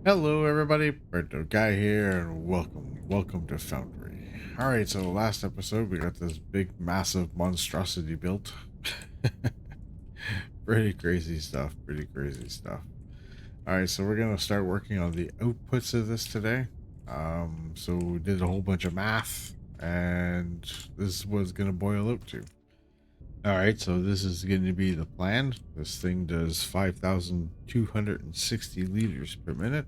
Hello everybody, Burnedoutguy here, and welcome to Foundry. Alright, so last episode we got this big massive monstrosity built. Pretty crazy stuff. Alright, so we're gonna start working on the outputs of this today. So we did a whole bunch of math, and this was gonna boil out to. Alright, so this is gonna be the plan. This thing does 5,260 liters per minute.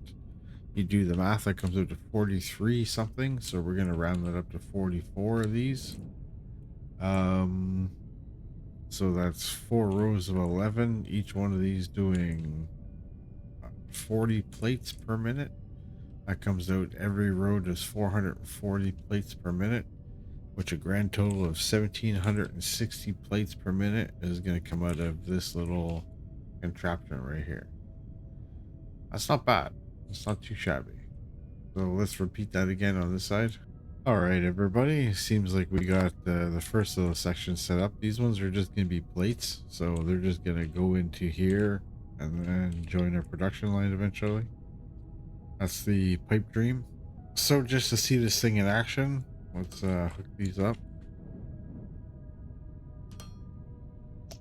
You do the math, that comes out to 43 something, so we're gonna round that up to 44 of these. um so that's 4 rows of 11, each one of these doing 40 plates per minute. That comes out, every row does 440 plates per minute, which a grand total of 1,760 plates per minute is going to come out of this little contraption right here. That's not bad. It's not too shabby. So let's repeat that again on this side. All right, everybody. Seems like we got the first little section set up. These ones are just going to be plates, so they're just going to go into here and then join our production line eventually. That's the pipe dream. So just to see this thing in action, let's hook these up.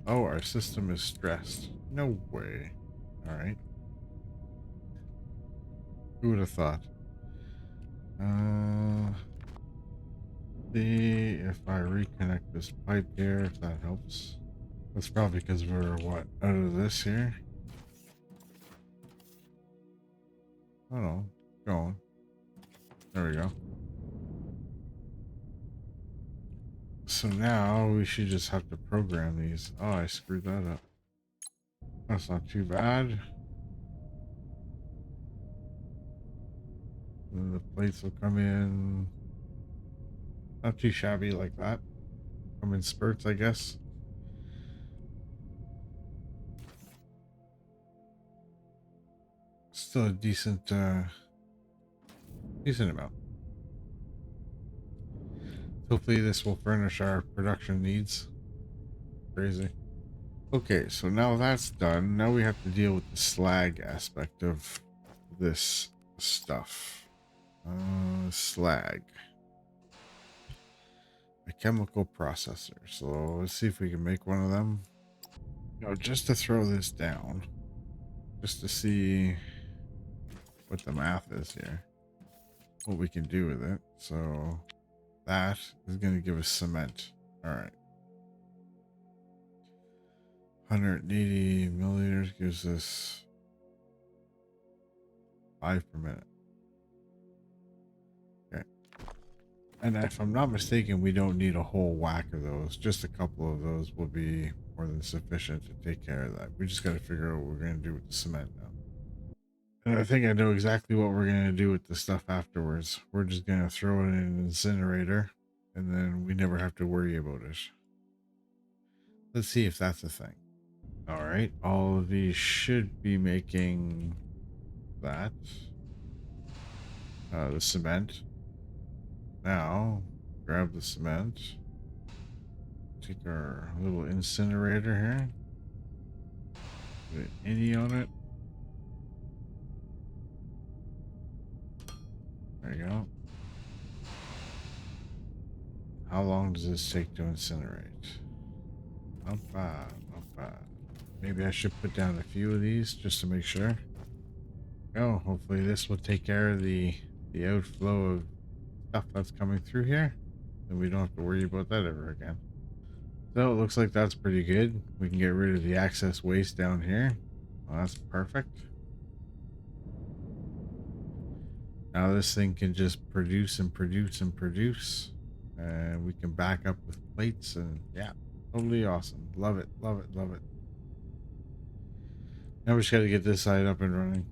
Oh, our system is stressed. No way. All right. Who would have thought? See if I reconnect this pipe here, if that helps. That's probably because we're what, out of this here. Oh no, going. There we go. So now we should just have to program these. Oh, I screwed that up. That's not too bad. Then the plates will come in. Not too shabby like that. Come in spurts, I guess. Still a decent amount. Hopefully this will furnish our production needs. Crazy. Okay, so now that's done. Now we have to deal with the slag aspect of this stuff. Slag. A chemical processor. So let's see if we can make one of them. Now, just to throw this down, just to see what the math is here, what we can do with it. So that is going to give us cement. All right. 180 milliliters gives us 5 per minute. Okay. And if I'm not mistaken, we don't need a whole whack of those. Just a couple of those will be more than sufficient to take care of that. We just got to figure out what we're going to do with the cement now. And I think I know exactly what we're going to do with the stuff afterwards. We're just going to throw it in an incinerator, and then we never have to worry about it. Let's see if that's a thing. All right, all of these should be making that. The cement. Now, grab the cement. Take our little incinerator here. Put an innie on it. There you go. How long does this take to incinerate? Not bad, not bad. Maybe I should put down a few of these just to make sure. Oh, hopefully this will take care of the outflow of stuff that's coming through here, and we don't have to worry about that ever again. So it looks like that's pretty good. We can get rid of the excess waste down here. Well, that's perfect. Now this thing can just produce and produce and produce, and we can back up with plates, and yeah, totally awesome. Love it, love it, love it. Now we just got to get this side up and running.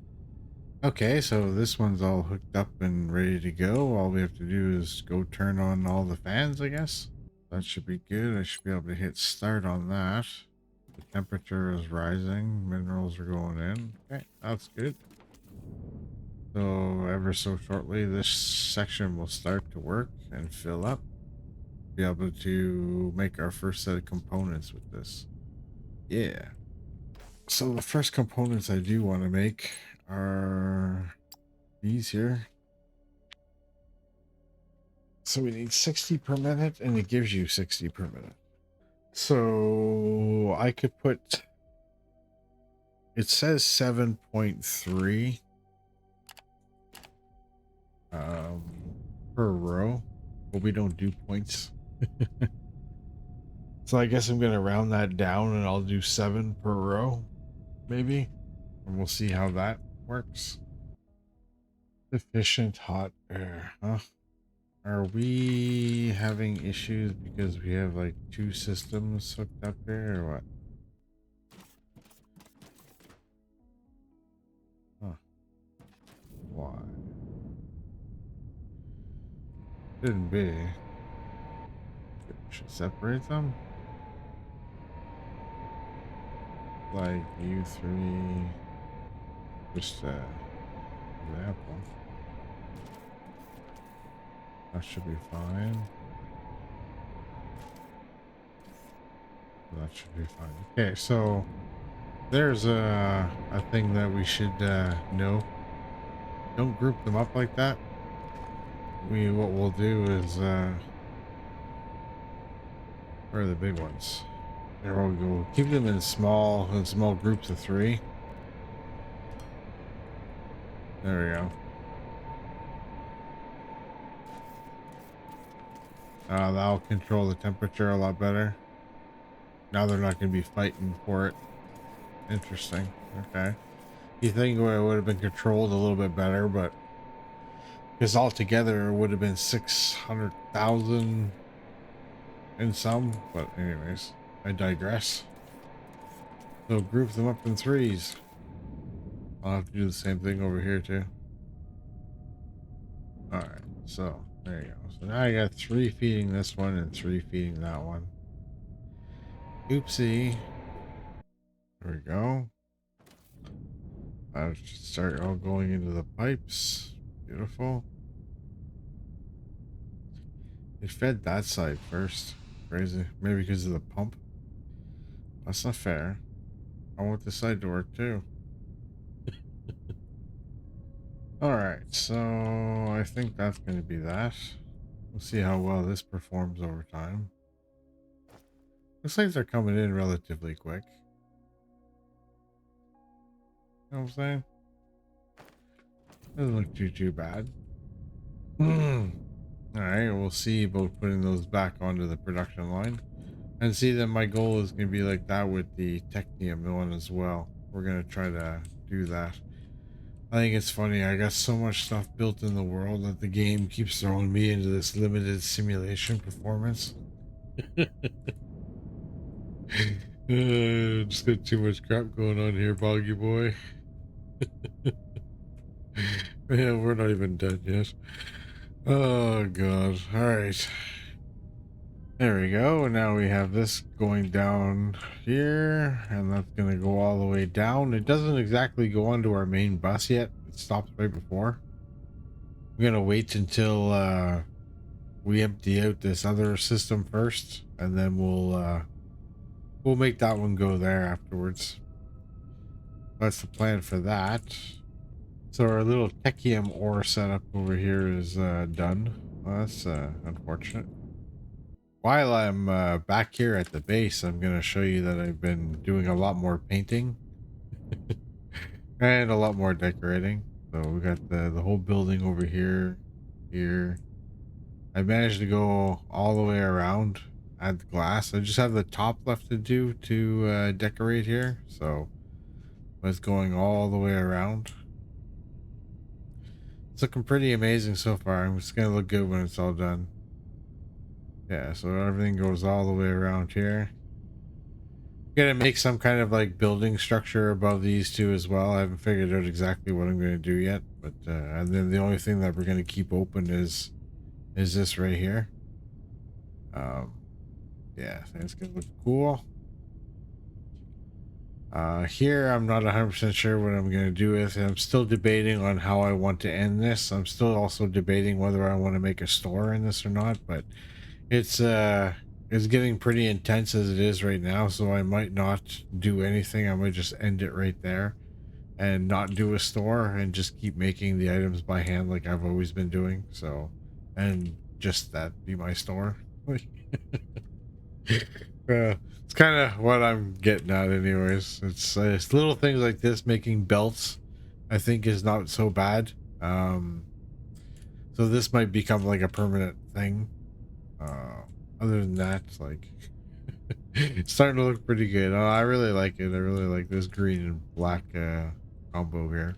Okay, so this one's all hooked up and ready to go. All we have to do is go turn on all the fans, I guess. That should be good. I should be able to hit start on that. The temperature is rising. Minerals are going in. Okay, that's good. So ever so shortly, this section will start to work and fill up. Be able to make our first set of components with this. Yeah. So the first components I do want to make are these here. So we need 60 per minute, and it gives you 60 per minute. So I could put, it says 7.3 per row, but we don't do points. So I guess I'm gonna round that down and I'll do 7 per row, maybe, and we'll see how that works. Efficient hot air, huh? Are we having issues because we have like 2 systems hooked up here or what? Huh. Why? Shouldn't be. Should separate them? Like you three, just example. That should be fine. That should be fine. Okay, so there's a thing that we should know. Don't group them up like that. What we'll do is where are the big ones? There we go. Keep them in small groups of 3. There we go. That'll control the temperature a lot better. Now they're not going to be fighting for it. Interesting. Okay. You think it would have been controlled a little bit better, but because altogether it would have been 600,000 and some. But anyways, I digress. So group them up in 3s. I'll have to do the same thing over here too. All right. So there you go. So now I got 3 feeding this one and 3 feeding that one. Oopsie. There we go. I should start all going into the pipes. Beautiful. It fed that side first. Crazy. Maybe because of the pump. That's not fair. I want this side to work too. Alright, so I think that's going to be that. We'll see how well this performs over time. Looks like they're coming in relatively quick. You know what I'm saying? Doesn't look too bad. Alright, we'll see about putting those back onto the production line. And see that my goal is going to be like that with the Technium one as well. We're going to try to do that. I think it's funny. I got so much stuff built in the world that the game keeps throwing me into this limited simulation performance. Just got too much crap going on here, Boggy Boy. Yeah, we're not even done yet. Oh, God. All right. There we go. And now we have this going down here, and that's going to go all the way down. It doesn't exactly go onto our main bus yet. It stops right before. I'm going to wait until we empty out this other system first, and then we'll make that one go there afterwards. That's the plan for that. So our little Technium ore setup over here is done. Well, that's unfortunate. While I'm back here at the base, I'm going to show you that I've been doing a lot more painting and a lot more decorating. So we got the whole building over here. I managed to go all the way around, add the glass. I just have the top left to do to decorate here. So it's going all the way around. It's looking pretty amazing so far. It's going to look good when it's all done. Yeah, so everything goes all the way around here. Gonna make some kind of like building structure above these two as well. I haven't figured out exactly what I'm gonna do yet, but and then the only thing that we're gonna keep open is this right here. Yeah, I think it's gonna look cool. Here I'm not 100% sure what I'm gonna do with it. I'm still debating on how I want to end this. I'm still also debating whether I want to make a store in this or not, but it's getting pretty intense as it is right now, so I might not do anything. I might just end it right there and not do a store and just keep making the items by hand like I've always been doing. So, and just that be my store. It's kind of what I'm getting at, anyways. It's little things like this, making belts, I think, is not so bad. So this might become like a permanent thing. Other than that, like, it's starting to look pretty good. Oh, I really like it. I really like this green and black combo here.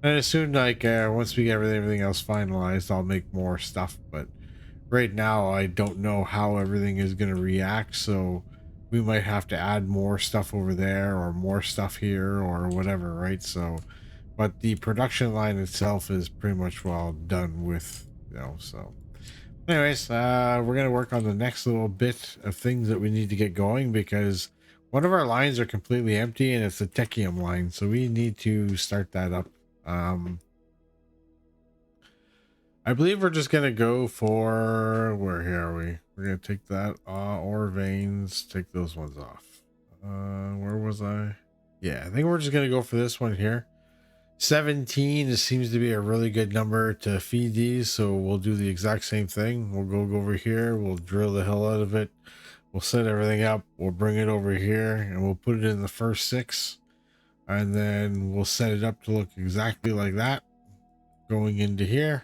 And as soon like once we get everything else finalized, I'll make more stuff. But right now, I don't know how everything is going to react. So we might have to add more stuff over there or more stuff here or whatever, right? So, but the production line itself is pretty much well done with, you know. So anyways, we're gonna work on the next little bit of things that we need to get going, because one of our lines are completely empty and it's the Techium line, so we need to start that up. I believe we're just gonna go for, where here are we? We're gonna take that ore veins, take those ones off. Where was I? Yeah, I think we're just gonna go for this one here. 17 seems to be a really good number to feed these, so we'll do the exact same thing. We'll go over here, we'll drill the hell out of it, we'll set everything up, we'll bring it over here, and we'll put it in the first 6, and then we'll set it up to look exactly like that going into here.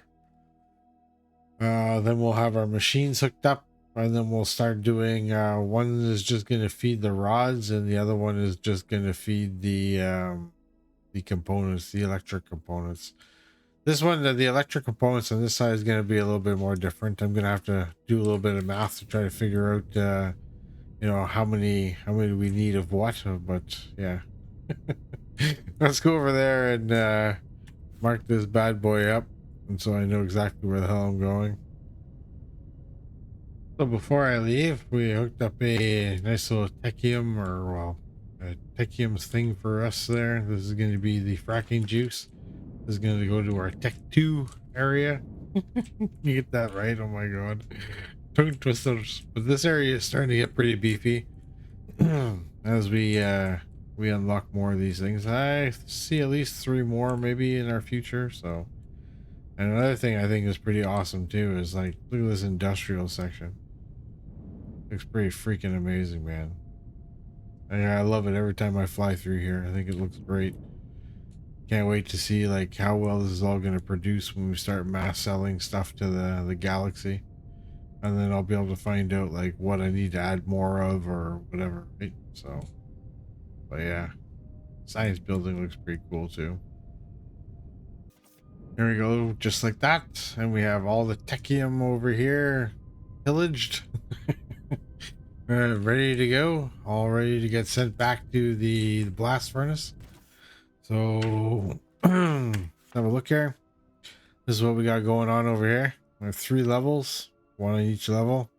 Then we'll have our machines hooked up, and then we'll start doing one is just going to feed the rods, and the other one is just going to feed the components, the electric components. This one, the electric components on this side is going to be a little bit more different. I'm going to have to do a little bit of math to try to figure out you know, how many we need of what, but yeah. Let's go over there and mark this bad boy up, and so I know exactly where the hell I'm going. So before I leave, we hooked up a nice little techium, or well, a techium thing for us there. This is going to be the fracking juice. This is going to go to our Tech 2 area. You get that right? Oh my god. Tongue twisters. But this area is starting to get pretty beefy as we unlock more of these things. I see at least 3 more maybe in our future. So, and another thing I think is pretty awesome too is, like, look at this industrial section. Looks pretty freaking amazing, man. I love it every time I fly through here. I think it looks great. Can't wait to see like how well this is all going to produce when we start mass selling stuff to the galaxy, and then I'll be able to find out like what I need to add more of or whatever, right? So, but yeah, science building looks pretty cool too. Here we go, just like that, and we have all the techium over here pillaged. Ready to go, all ready to get sent back to the blast furnace. So have a look here. This is what we got going on over here. We have 3 levels, 1 on each level.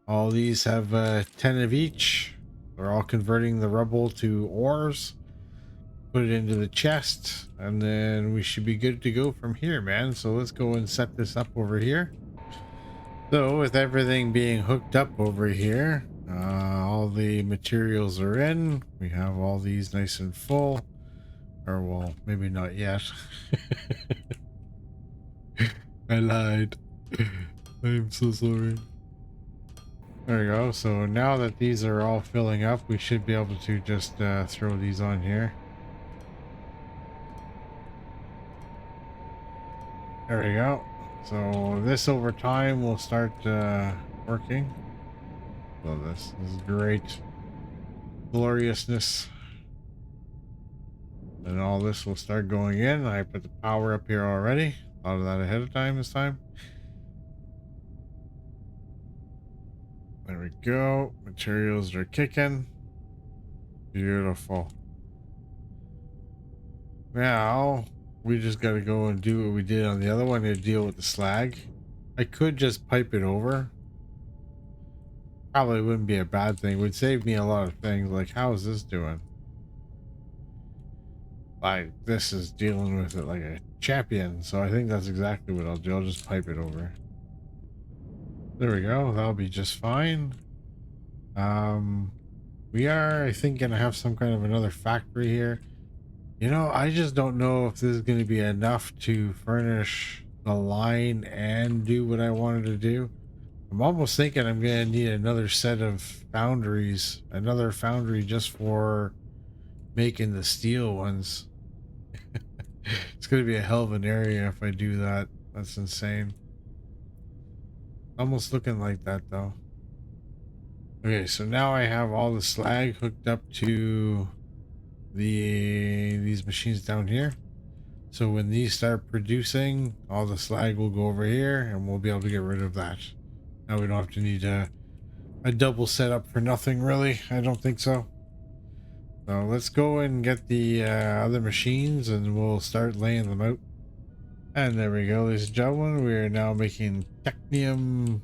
All these have 10 of each. They're all converting the rubble to ores. Put it into the chest, and then we should be good to go from here, man. So let's go and set this up over here. So with everything being hooked up over here, all the materials are in. We have all these nice and full. Or well, maybe not yet. I lied. I'm so sorry. There we go. So now that these are all filling up, we should be able to just throw these on here. There we go. So this over time will start working. So this is great. Gloriousness. And all this will start going in. I put the power up here already. Thought of that ahead of time this time. There we go. Materials are kicking. Beautiful. Now we just got to go and do what we did on the other one to deal with the slag. I could just pipe it over. Probably wouldn't be a bad thing. It would save me a lot of things. Like, how is this doing? Like, this is dealing with it like a champion. So I think that's exactly what I'll do. I'll just pipe it over. There we go. That'll be just fine. We are, I think, gonna have some kind of another factory here. You know, I just don't know if this is going to be enough to furnish the line and do what I wanted to do. I'm almost thinking I'm going to need another set of foundries, another foundry just for making the steel ones. It's going to be a hell of an area if I do that. That's insane. Almost looking like that though. Okay, so now I have all the slag hooked up to these machines down here. So when these start producing, all the slag will go over here and we'll be able to get rid of that. Now we don't have to need a double setup for nothing really. I don't think so. So let's go and get the other machines and we'll start laying them out. And there we go, ladies and gentlemen. We are now making technium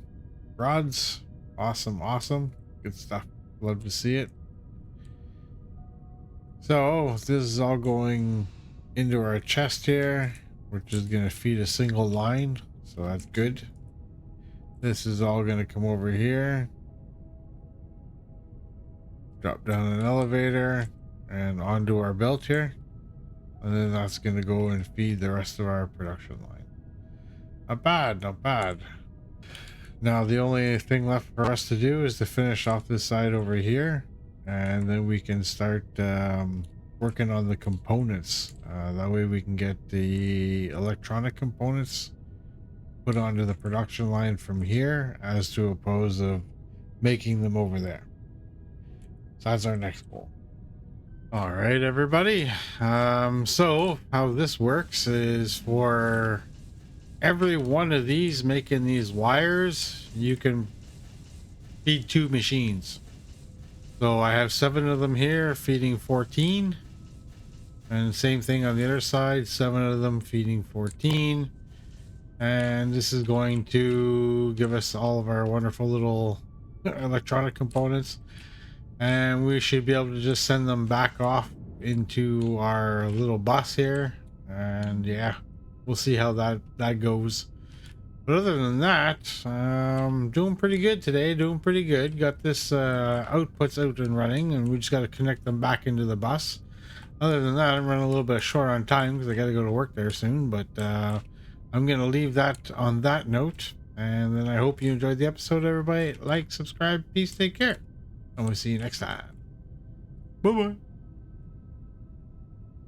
rods. Awesome, awesome. Good stuff. Love to see it. So this is all going into our chest here, which is going to feed a single line. So that's good. This is all going to come over here. Drop down an elevator and onto our belt here. And then that's going to go and feed the rest of our production line. Not bad, not bad. Now the only thing left for us to do is to finish off this side over here, and then we can start working on the components. That way we can get the electronic components put onto the production line from here, as to oppose of making them over there. So that's our next goal. All right, everybody. So how this works is for every one of these making these wires, you can feed 2 machines. So I have 7 of them here feeding 14, and same thing on the other side, 7 of them feeding 14. And this is going to give us all of our wonderful little electronic components, and we should be able to just send them back off into our little bus here. And yeah, we'll see how that goes. But other than that, doing pretty good today. Doing pretty good. Got this outputs out and running, and we just got to connect them back into the bus. Other than that, I'm running a little bit short on time because I got to go to work there soon. But I'm gonna leave that on that note, and then I hope you enjoyed the episode. Everybody, like, subscribe, peace, take care, and we'll see you next time. Bye bye.